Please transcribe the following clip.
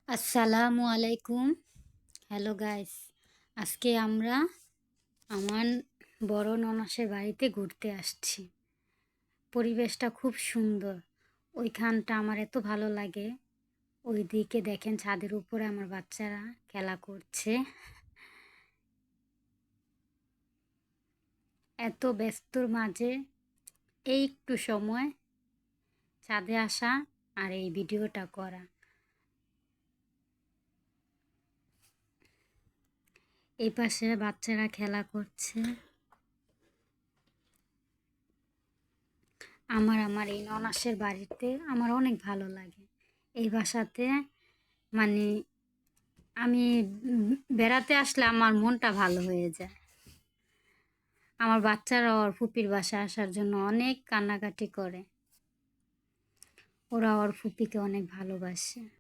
আসসালামু আলাইকুম। Hello guys. আজকে আমরা আমার বড় ননাসের বাড়িতে ঘুরতে আসছি। পরিবেশটা খুব সুন্দর। ওইখানটা আমার এত ভালো লাগে। ওইদিকে দেখেন ছাদের উপরে আমার বাচ্চারা খেলা করছে। এত ব্যস্তর মাঝে এই একটু সময় ছাদে আসা আর এই ভিডিওটা করা। এই পাশে বাচ্চারা খেলা করছে। আমার এই ননাসের বাড়িতে আমার অনেক ভালো লাগে। এই বাসাতে মানে আমি বেড়াতে আসলে আমার মনটা ভালো হয়ে যায়। আমার বাচ্চারা ওর ফুপির বাসায় আসার জন্য অনেক কান্নাকাটি করে। ওরা ওর ফুপিকে অনেক ভালোবাসে।